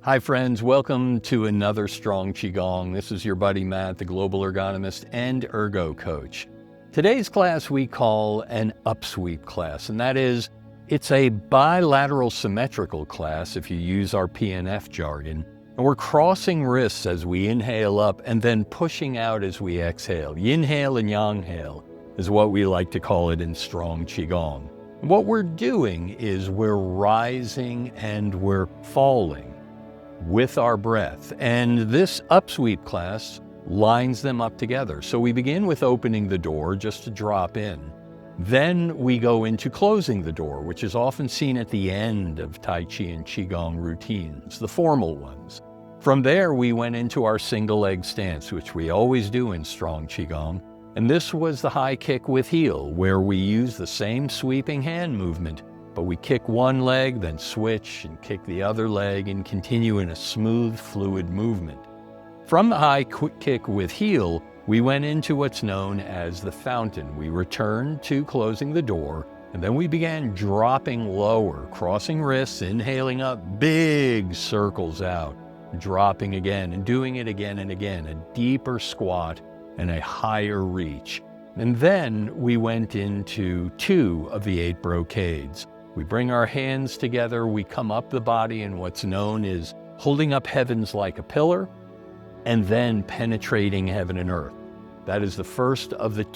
Hi friends, welcome to another Strong Qigong. This is your buddy Matt, the global ergonomist and ergo coach. Today's class we call an Upsweep class, and that is, it's a bilateral symmetrical class if you use our PNF jargon. And we're crossing wrists as we inhale up and then pushing out as we exhale. Yin-hail and yang-hail is what we like to call it in Strong Qigong. What we're doing is we're rising and we're falling with our breath. And this Upsweep class lines them up together. So we begin with opening the door just to drop in. Then we go into closing the door, which is often seen at the end of Tai Chi and Qigong routines, the formal ones. From there, we went into our single leg stance, which we always do in Strong Qigong. And this was the high kick with heel, where we use the same sweeping hand movement, but we kick one leg, then switch and kick the other leg and continue in a smooth, fluid movement. From the high kick with heel, we went into what's known as the fountain. We returned to closing the door, and then we began dropping lower, crossing wrists, inhaling up, big circles out, dropping again and doing it again and again, a deeper squat and a higher reach. And then we went into 2 of the 8 brocades. We bring our hands together, we come up the body in what's known as holding up heavens like a pillar, and then penetrating heaven and earth. That is the first of the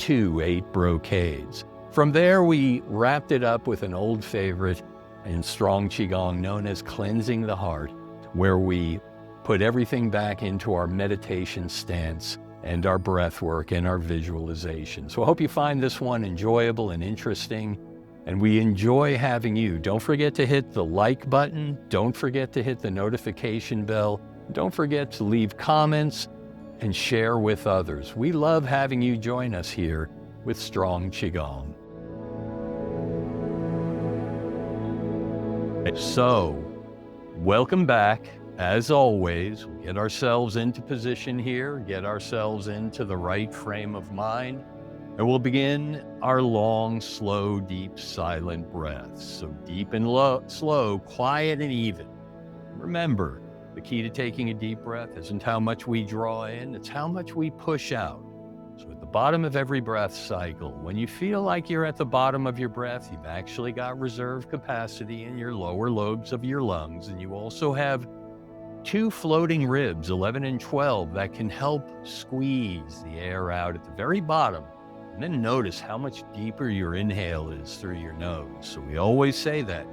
8 brocades. From there, we wrapped it up with an old favorite in Strong Qigong known as cleansing the heart, where we put everything back into our meditation stance and our breath work and our visualization. So I hope you find this one enjoyable and interesting. And we enjoy having you. Don't forget to hit the like button. Don't forget to hit the notification bell. Don't forget to leave comments and share with others. We love having you join us here with Strong Qigong. So, welcome back. As always, we get ourselves into position here, get ourselves into the right frame of mind. And we'll begin our long, slow, deep, silent breaths. So deep and slow, quiet and even. Remember, the key to taking a deep breath isn't how much we draw in, it's how much we push out. So at the bottom of every breath cycle, when you feel like you're at the bottom of your breath, you've actually got reserve capacity in your lower lobes of your lungs, and you also have 2 floating ribs, 11 and 12, that can help squeeze the air out at the very bottom. And then notice how much deeper your inhale is through your nose. So we always say that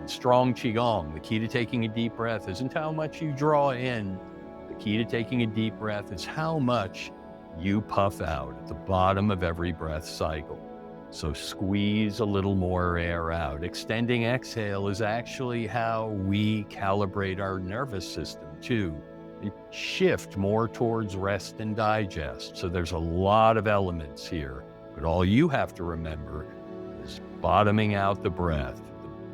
in Strong Qigong, the key to taking a deep breath isn't how much you draw in. The key to taking a deep breath is how much you puff out at the bottom of every breath cycle. So squeeze a little more air out. Extending exhale is actually how we calibrate our nervous system too. Shift more towards rest and digest. So there's a lot of elements here, but all you have to remember is bottoming out the breath.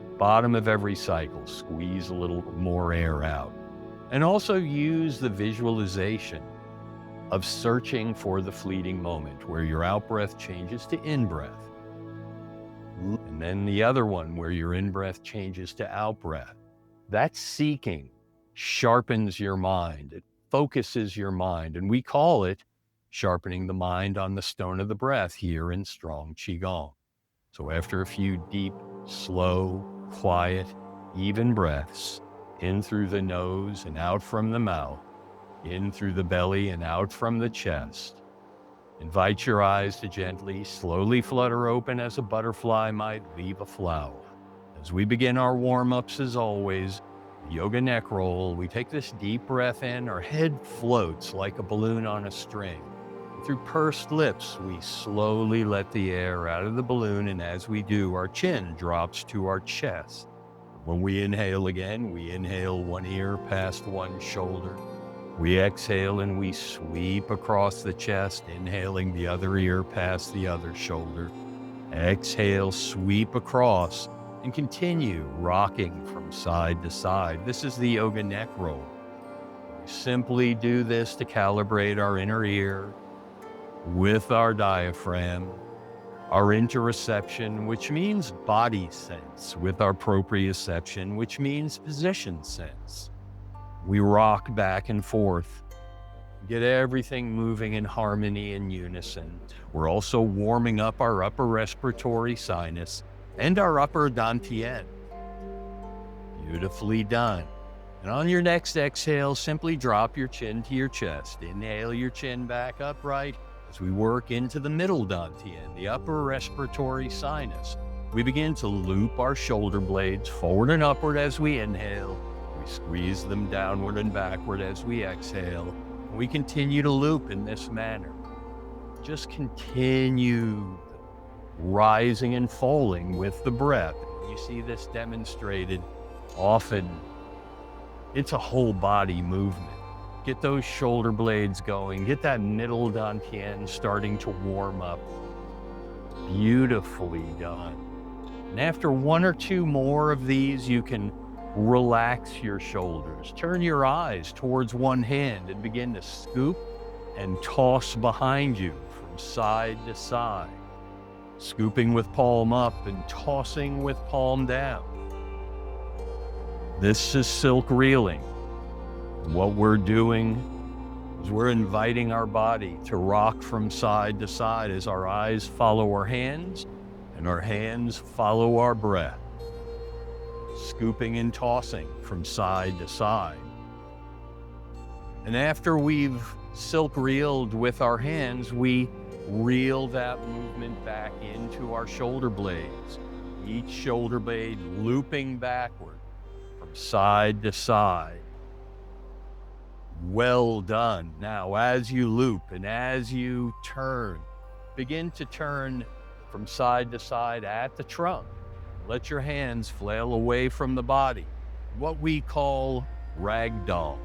The bottom of every cycle, squeeze a little more air out. And also use the visualization of searching for the fleeting moment where your out-breath changes to in-breath. And then the other one where your in-breath changes to out-breath. That's seeking. Sharpens your mind, it focuses your mind, and we call it sharpening the mind on the stone of the breath here in Strong Qigong. So after a few deep, slow, quiet, even breaths, in through the nose and out from the mouth, in through the belly and out from the chest, invite your eyes to gently, slowly flutter open as a butterfly might leave a flower. As we begin our warm-ups, as always, yoga neck roll, we take this deep breath in, our head floats like a balloon on a string. Through pursed lips, we slowly let the air out of the balloon, and as we do, our chin drops to our chest. When we inhale again, we inhale one ear past one shoulder. We exhale and we sweep across the chest, inhaling the other ear past the other shoulder. Exhale, sweep across, and continue rocking from side to side. This is the yoga neck roll. We simply do this to calibrate our inner ear with our diaphragm, our interoception, which means body sense, with our proprioception, which means position sense. We rock back and forth. Get everything moving in harmony and unison. We're also warming up our upper respiratory sinus and our upper dantian. Beautifully done. And on your next exhale, simply drop your chin to your chest. Inhale your chin back upright as we work into the middle dantian, the upper respiratory sinus. We begin to loop our shoulder blades forward and upward as we inhale. We squeeze them downward and backward as we exhale. We continue to loop in this manner. Just continue rising and falling with the breath. You see this demonstrated often. It's a whole body movement. Get those shoulder blades going. Get that middle dantian starting to warm up. Beautifully done. And after one or two more of these, you can relax your shoulders. Turn your eyes towards one hand and begin to scoop and toss behind you from side to side. Scooping with palm up and tossing with palm down. This is silk reeling. What we're doing is we're inviting our body to rock from side to side as our eyes follow our hands and our hands follow our breath. Scooping and tossing from side to side. And after we've silk reeled with our hands, we reel that movement back into our shoulder blades. Each shoulder blade looping backward from side to side. Well done. Now, as you loop and as you turn, begin to turn from side to side at the trunk. Let your hands flail away from the body, what we call ragdoll.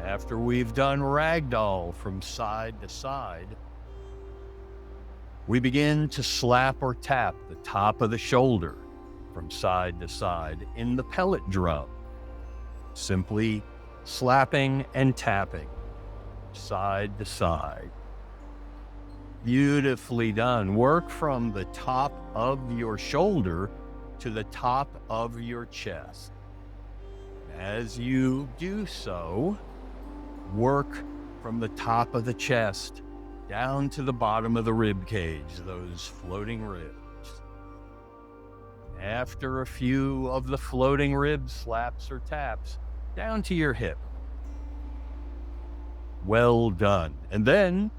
After we've done ragdoll from side to side, we begin to slap or tap the top of the shoulder from side to side in the pellet drum. Simply slapping and tapping side to side. Beautifully done. Work from the top of your shoulder to the top of your chest. As you do so, work from the top of the chest down to the bottom of the rib cage, those floating ribs. After a few of the floating rib slaps or taps, down to your hip. Well done. And then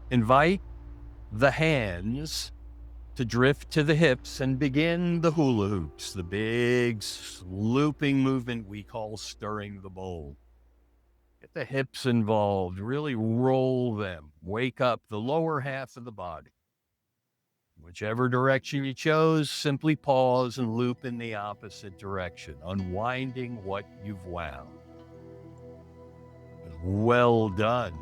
invite the hands to drift to the hips and begin the hula hoops, the big looping movement we call stirring the bowl. Get the hips involved, really roll them, wake up the lower half of the body. Whichever direction you chose, simply pause and loop in the opposite direction, unwinding what you've wound. Well done.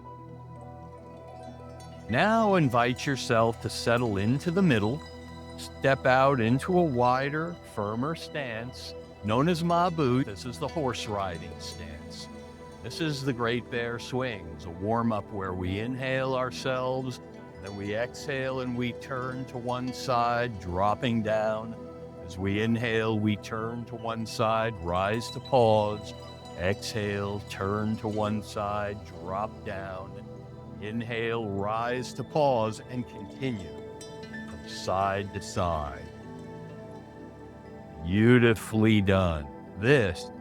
Now invite yourself to settle into the middle, step out into a wider, firmer stance, known as Ma boot. This is the horse riding stance. This is the Great Bear Swings, a warm-up where we inhale ourselves, then we exhale and we turn to one side, dropping down. As we inhale, we turn to one side, rise to pause. Exhale, turn to one side, drop down. Inhale, rise to pause, and continue from side to side. Beautifully done. This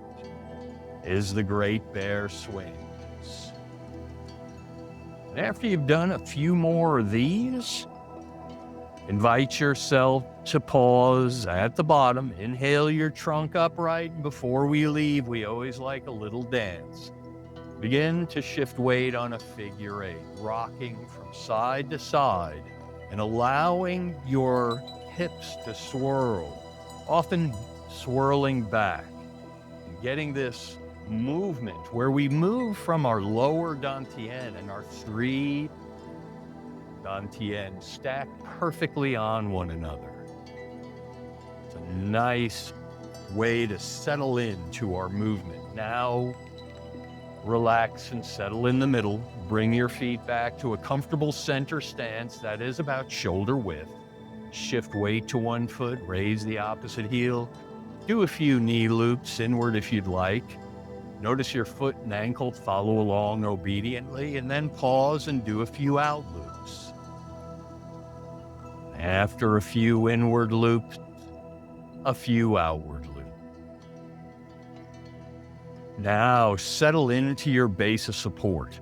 is the Great Bear Swings. After you've done a few more of these, invite yourself to pause at the bottom. Inhale your trunk upright. Before we leave, we always like a little dance. Begin to shift weight on a figure eight, rocking from side to side and allowing your hips to swirl, often swirling back, and getting this movement where we move from our lower dantian and our three dantian stacked perfectly on one another. It's a nice way to settle into our movement. Now, relax and settle in the middle. Bring your feet back to a comfortable center stance that is about shoulder width. Shift weight to one foot, raise the opposite heel. Do a few knee loops inward if you'd like. Notice your foot and ankle follow along obediently, and then pause and do a few out loops. After a few inward loops, a few outward loops. Now settle into your base of support.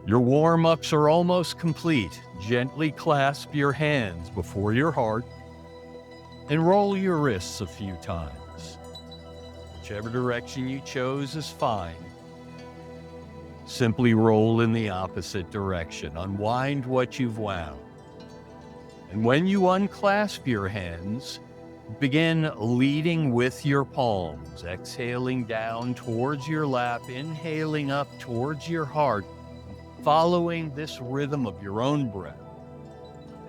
Your warm-ups are almost complete. Gently clasp your hands before your heart and roll your wrists a few times. Whichever direction you chose is fine. Simply roll in the opposite direction. Unwind what you've wound. And when you unclasp your hands, begin leading with your palms, exhaling down towards your lap, inhaling up towards your heart, following this rhythm of your own breath.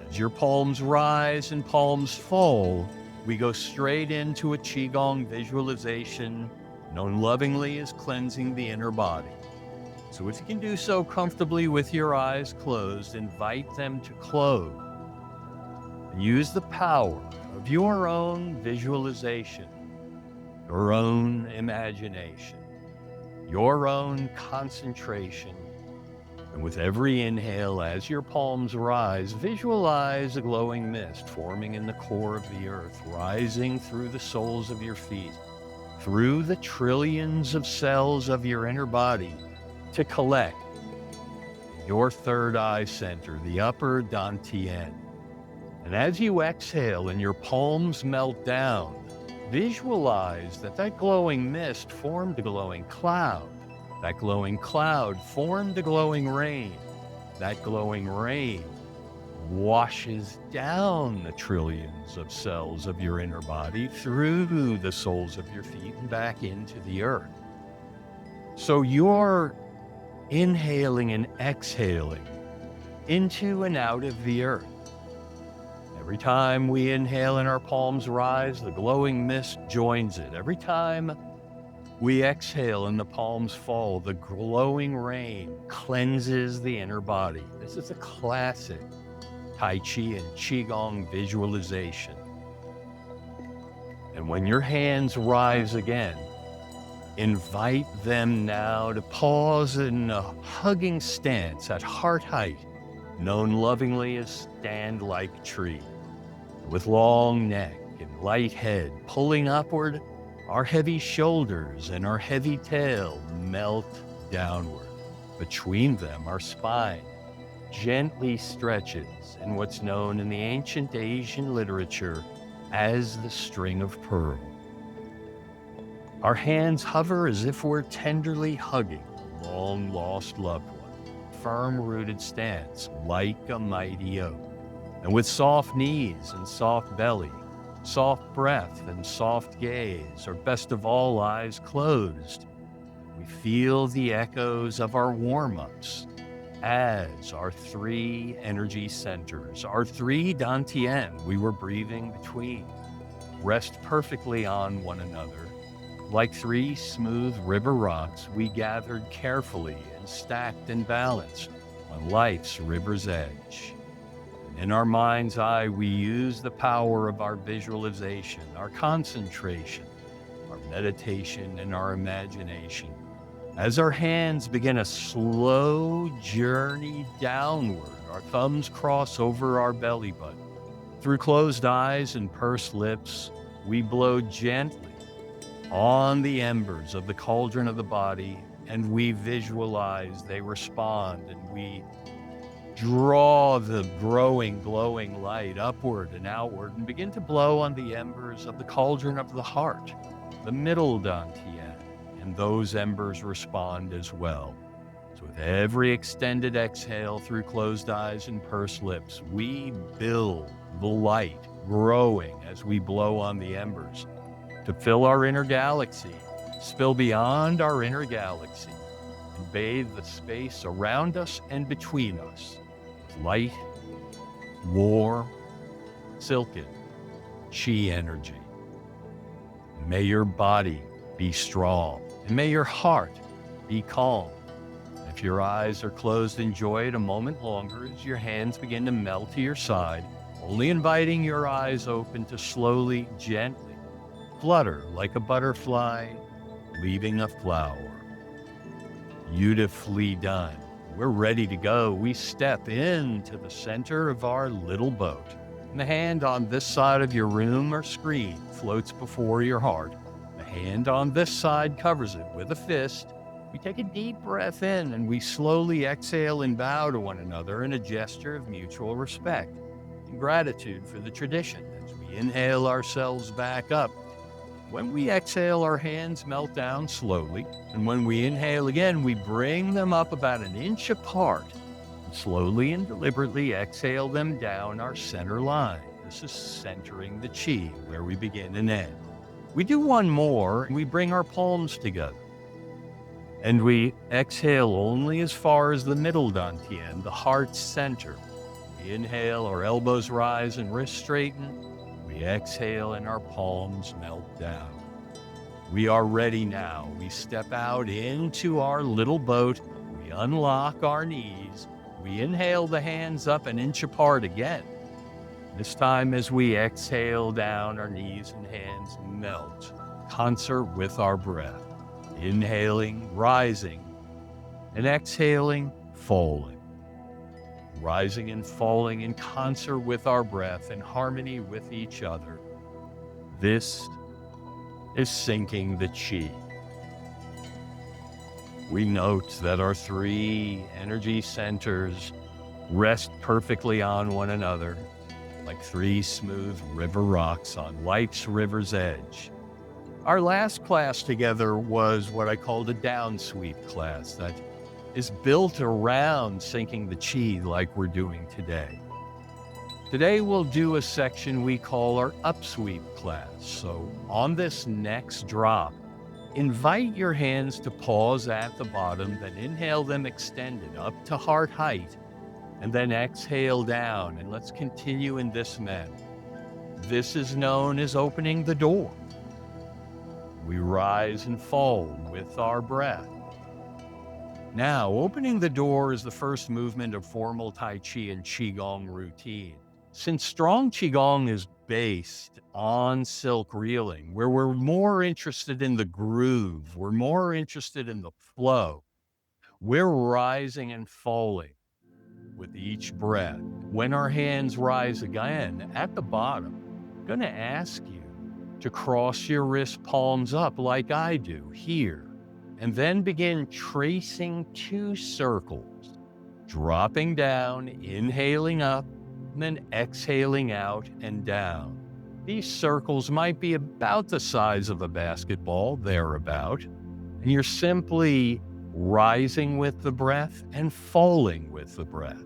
As your palms rise and palms fall, we go straight into a Qigong visualization known lovingly as cleansing the inner body. So if you can do so comfortably with your eyes closed, invite them to close. Use the power of your own visualization, your own imagination, your own concentration. And with every inhale, as your palms rise, visualize a glowing mist forming in the core of the earth, rising through the soles of your feet, through the trillions of cells of your inner body to collect your third eye center, the upper dantian. And as you exhale and your palms melt down, visualize that glowing mist formed a glowing cloud. That glowing cloud formed a glowing rain. That glowing rain washes down the trillions of cells of your inner body through the soles of your feet and back into the earth. So you're inhaling and exhaling into and out of the earth. Every time we inhale and our palms rise, the glowing mist joins it. Every time we exhale and the palms fall, the glowing rain cleanses the inner body. This is a classic Tai Chi and Qigong visualization. And when your hands rise again, invite them now to pause in a hugging stance at heart height, known lovingly as stand like tree. With long neck and light head pulling upward, our heavy shoulders and our heavy tail melt downward. Between them, our spine gently stretches in what's known in the ancient Asian literature as the string of pearl. Our hands hover as if we're tenderly hugging a long-lost loved one, firm-rooted stance like a mighty oak. And with soft knees and soft belly, soft breath and soft gaze, or best of all, eyes closed, we feel the echoes of our warm-ups as our three energy centers, our three dantian we were breathing between, rest perfectly on one another. Like three smooth river rocks, we gathered carefully and stacked and balanced on life's river's edge. In our mind's eye, we use the power of our visualization, our concentration, our meditation, and our imagination. As our hands begin a slow journey downward, our thumbs cross over our belly button. Through closed eyes and pursed lips, we blow gently on the embers of the cauldron of the body, and we visualize they respond, and we draw the growing, glowing light upward and outward and begin to blow on the embers of the cauldron of the heart, the middle dantian, and those embers respond as well. So with every extended exhale through closed eyes and pursed lips, we build the light growing as we blow on the embers to fill our inner galaxy, spill beyond our inner galaxy, and bathe the space around us and between us with light, warm, silken chi energy. May your body be strong, and may your heart be calm. If your eyes are closed, enjoy it a moment longer as your hands begin to melt to your side, only inviting your eyes open to slowly, gently flutter like a butterfly, leaving a flower. Beautifully done. We're ready to go. We step into the center of our little boat. And the hand on this side of your room or screen floats before your heart. The hand on this side covers it with a fist. We take a deep breath in and we slowly exhale and bow to one another in a gesture of mutual respect and gratitude for the tradition as we inhale ourselves back up. When we exhale, our hands melt down slowly, and when we inhale again, we bring them up about an inch apart. And slowly and deliberately exhale them down our center line. This is centering the chi, where we begin and end. We do one more, and we bring our palms together. And we exhale only as far as the middle dantian, the heart center. We inhale, our elbows rise and wrists straighten. We exhale and our palms melt down. We are ready now. We step out into our little boat. We unlock our knees. We inhale the hands up an inch apart again. This time as we exhale down, our knees and hands melt, concert with our breath. Inhaling, rising, and exhaling, falling. Rising and falling in concert with our breath, in harmony with each other. This is sinking the chi. We note that our three energy centers rest perfectly on one another, like three smooth river rocks on life's river's edge. Our last class together was what I called a downsweep class that is built around sinking the chi like we're doing today. Today we'll do a section we call our Upsweep class. So on this next drop, invite your hands to pause at the bottom, then inhale them extended up to heart height, and then exhale down, and let's continue in this manner. This is known as opening the door. We rise and fall with our breath. Now, opening the door is the first movement of formal Tai Chi and Qigong routine. Since strong Qigong is based on silk reeling, where we're more interested in the groove, we're more interested in the flow, we're rising and falling with each breath. When our hands rise again at the bottom, I'm going to ask you to cross your wrist palms up like I do here. And then begin tracing 2 circles, dropping down, inhaling up, and then exhaling out and down. These circles might be about the size of a basketball, thereabout, and you're simply rising with the breath and falling with the breath.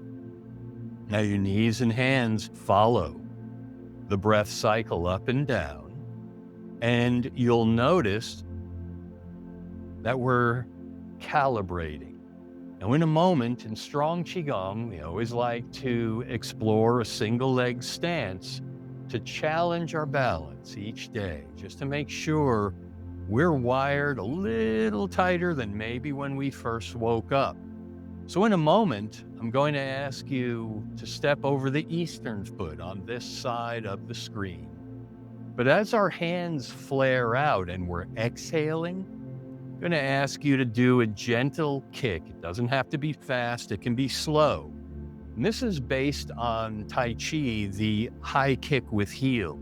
Now your knees and hands follow the breath cycle up and down, and you'll notice that we're calibrating. Now in a moment, in strong Qigong, we always like to explore a single leg stance to challenge our balance each day, just to make sure we're wired a little tighter than maybe when we first woke up. So in a moment, I'm going to ask you to step over the eastern foot on this side of the screen. But as our hands flare out and we're exhaling, I'm going to ask you to do a gentle kick. It doesn't have to be fast, it can be slow. And this is based on Tai Chi, the high kick with heel.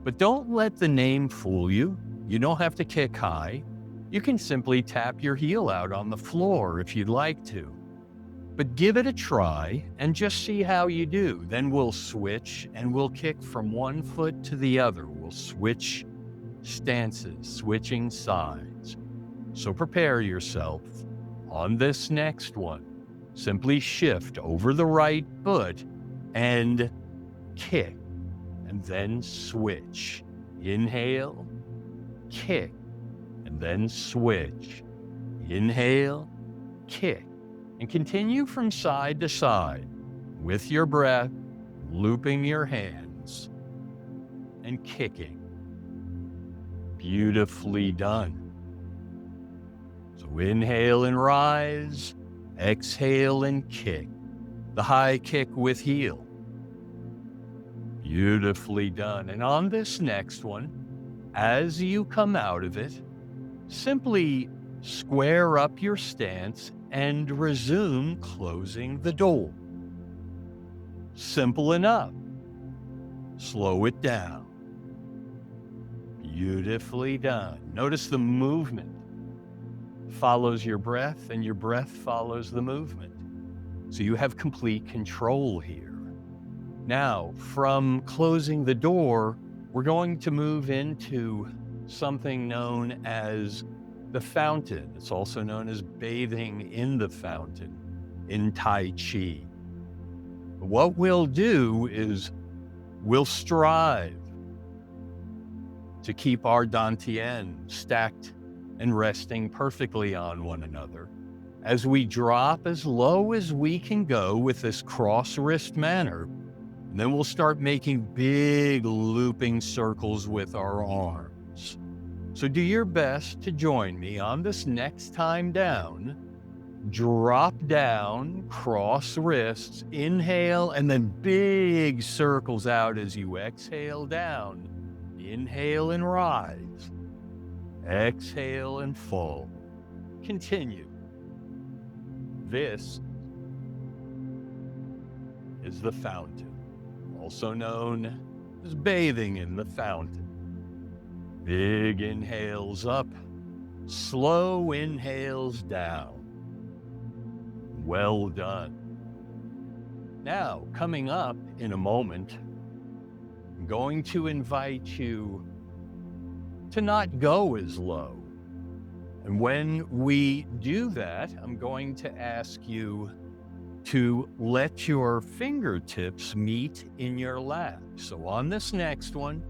But don't let the name fool you. You don't have to kick high. You can simply tap your heel out on the floor if you'd like to. But give it a try and just see how you do. Then we'll switch and we'll kick from one foot to the other. We'll switch stances, switching sides. So prepare yourself. On this next one, simply shift over the right foot and kick, and then switch. Inhale, kick, and then switch. Inhale, kick, and continue from side to side with your breath, looping your hands and kicking. Beautifully done. So inhale and rise, exhale and kick. The high kick with heel. Beautifully done. And on this next one, as you come out of it, simply square up your stance and resume closing the door. Simple enough. Slow it down. Beautifully done. Notice the movement follows your breath, and your breath follows the movement. So you have complete control here. Now, from closing the door, we're going to move into something known as the fountain. It's also known as bathing in the fountain in Tai Chi. What we'll do is we'll strive to keep our dantian stacked and resting perfectly on one another as we drop as low as we can go with this cross wrist manner. And then we'll start making big looping circles with our arms. So do your best to join me on this next time down. Drop down, cross wrists, inhale, and then big circles out as you exhale down. Inhale and rise. Exhale and fall. Continue. This is the fountain, also known as bathing in the fountain. Big inhales up, slow inhales down. Well done. Now, coming up in a moment, I'm going to invite you to not go as low. And when we do that, I'm going to ask you to let your fingertips meet in your lap. So on this next one,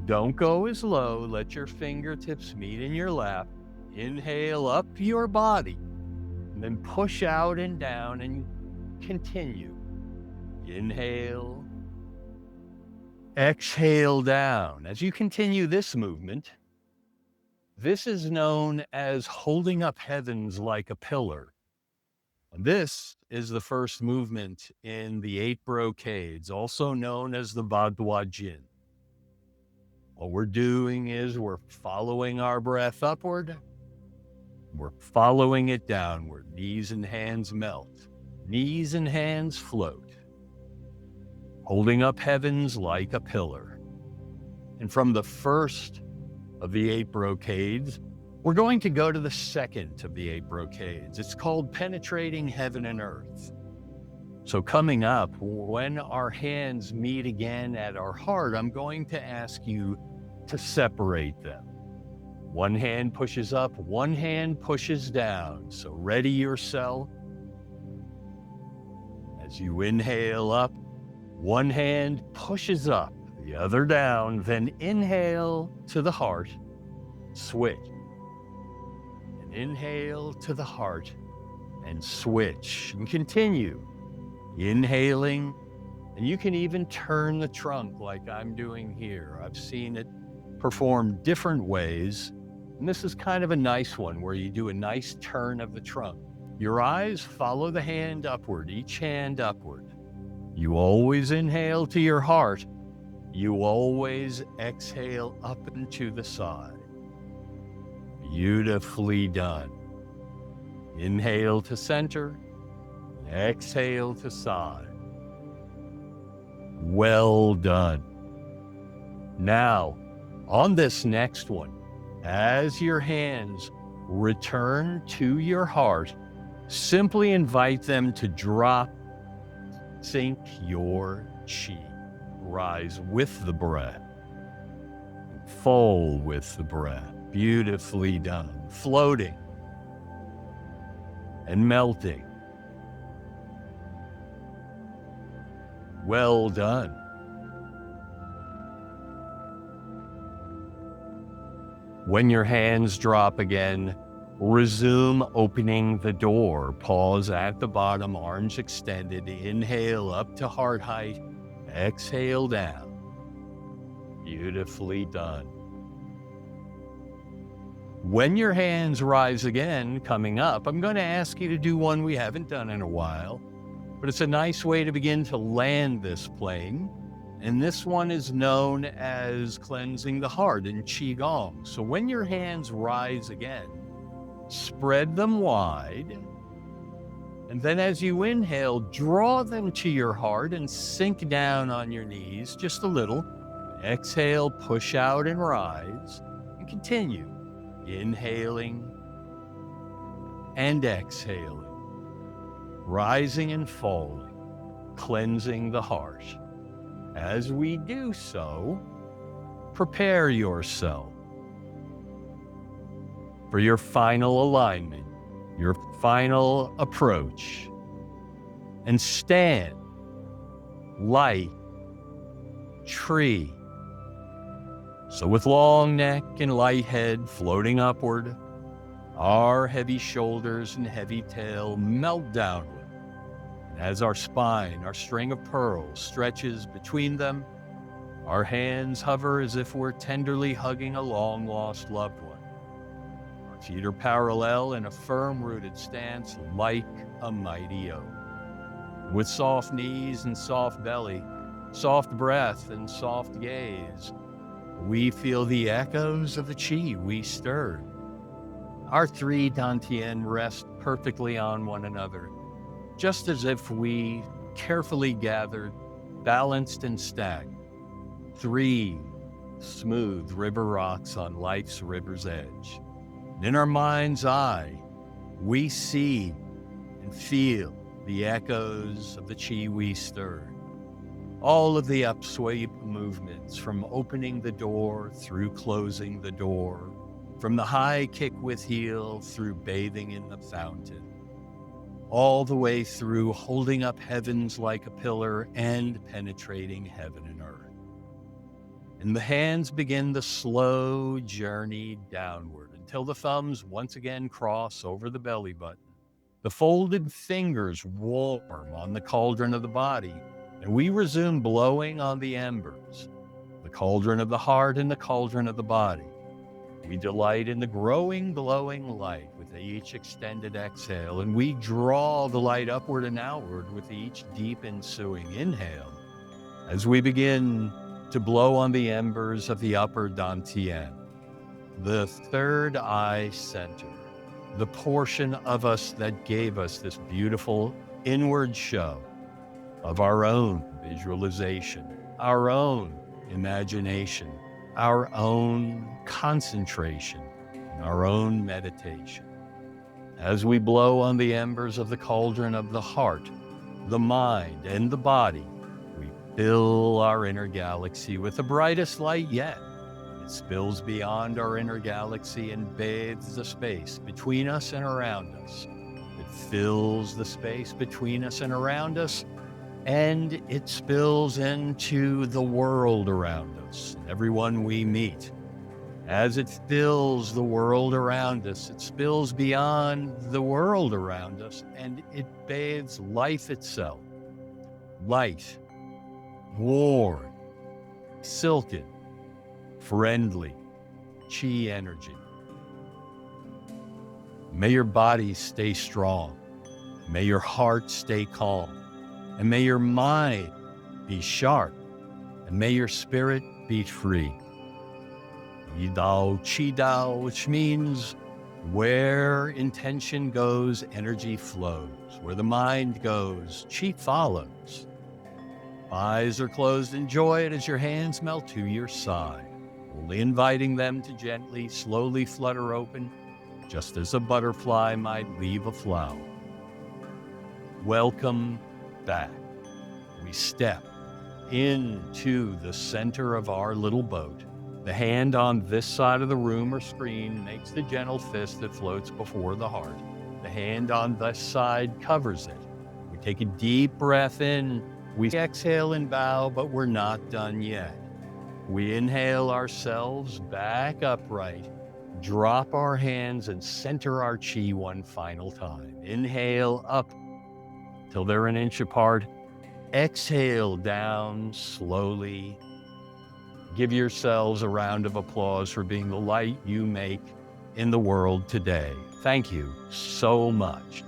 don't go as low. Let your fingertips meet in your lap. Inhale up your body, and then push out and down and continue. Inhale. Exhale down. As you continue this movement, this is known as holding up heavens like a pillar. And this is the first movement in the 8 brocades, also known as the Badwa Jin. What we're doing is we're following our breath upward. We're following it downward. Knees and hands melt. Knees and hands float. Holding up heavens like a pillar. And from the first of the 8 brocades, we're going to go to the second of the 8 brocades. It's called penetrating heaven and earth. So coming up, when our hands meet again at our heart, I'm going to ask you to separate them. One hand pushes up, one hand pushes down. So ready yourself. As you inhale up, one hand pushes up, the other down, then inhale to the heart, switch. And inhale to the heart and switch. And continue. Inhaling, and you can even turn the trunk like I'm doing here. I've seen it performed different ways, and this is kind of a nice one where you do a nice turn of the trunk. Your eyes follow the hand upward, each hand upward. You always inhale to your heart. You always exhale up and to the side. Beautifully done. Inhale to center, exhale to side. Well done. Now, on this next one, as your hands return to your heart, simply invite them to drop, sink your chi. Rise with the breath, fall with the breath. Beautifully done. Floating and melting. Well done. When your hands drop again, resume opening the door. Pause at the bottom, arms extended. Inhale up to heart height. Exhale down. Beautifully done. When your hands rise again, coming up, I'm going to ask you to do one we haven't done in a while, but it's a nice way to begin to land this plane. And this one is known as cleansing the heart in Qigong. So when your hands rise again, spread them wide. And then as you inhale, draw them to your heart and sink down on your knees just a little. Exhale, push out and rise. And continue. Inhaling and exhaling. Rising and falling. Cleansing the heart. As we do so, prepare yourself for your final alignment, your final approach, and stand light tree. So with long neck and light head floating upward, our heavy shoulders and heavy tail melt downward. And as our spine, our string of pearls, stretches between them, our hands hover as if we're tenderly hugging a long-lost loved one. Our feet are parallel in a firm-rooted stance like a mighty oak. With soft knees and soft belly, soft breath and soft gaze, we feel the echoes of the qi we stirred. Our three dantian rest perfectly on one another, just as if we carefully gathered, balanced and stacked, three smooth river rocks on life's river's edge. And in our mind's eye, we see and feel the echoes of the qi we stirred. All of the upsweep movements, from opening the door through closing the door, from the high kick with heel through bathing in the fountain, all the way through holding up heavens like a pillar and penetrating heaven and earth. And the hands begin the slow journey downward until the thumbs once again cross over the belly button. The folded fingers warm on the cauldron of the body, and we resume blowing on the embers, the cauldron of the heart and the cauldron of the body. We delight in the growing, glowing light with each extended exhale, and we draw the light upward and outward with each deep ensuing inhale as we begin to blow on the embers of the upper dantian, the third eye center, the portion of us that gave us this beautiful inward show of our own visualization, our own imagination, our own concentration, and our own meditation. As we blow on the embers of the cauldron of the heart, the mind, and the body, we fill our inner galaxy with the brightest light yet. It spills beyond our inner galaxy and bathes the space between us and around us. It fills the space between us and around us, and it spills into the world around us and everyone we meet. As it fills the world around us, it spills beyond the world around us, and it bathes life itself. Light, warm, silken, friendly, qi energy. May your body stay strong. May your heart stay calm. And may your mind be sharp. And may your spirit be free. Yi Dao, Qi Dao, which means where intention goes, energy flows. Where the mind goes, qi follows. Eyes are closed. Enjoy it as your hands melt to your side, only inviting them to gently, slowly flutter open, just as a butterfly might leave a flower. Welcome back. We step into the center of our little boat. The hand on this side of the room or screen makes the gentle fist that floats before the heart. The hand on this side covers it. We take a deep breath in. We exhale and bow, but we're not done yet. We inhale ourselves back upright, drop our hands and center our qi one final time. Inhale up till they're an inch apart. Exhale down slowly. Give yourselves a round of applause for being the light you make in the world today. Thank you so much.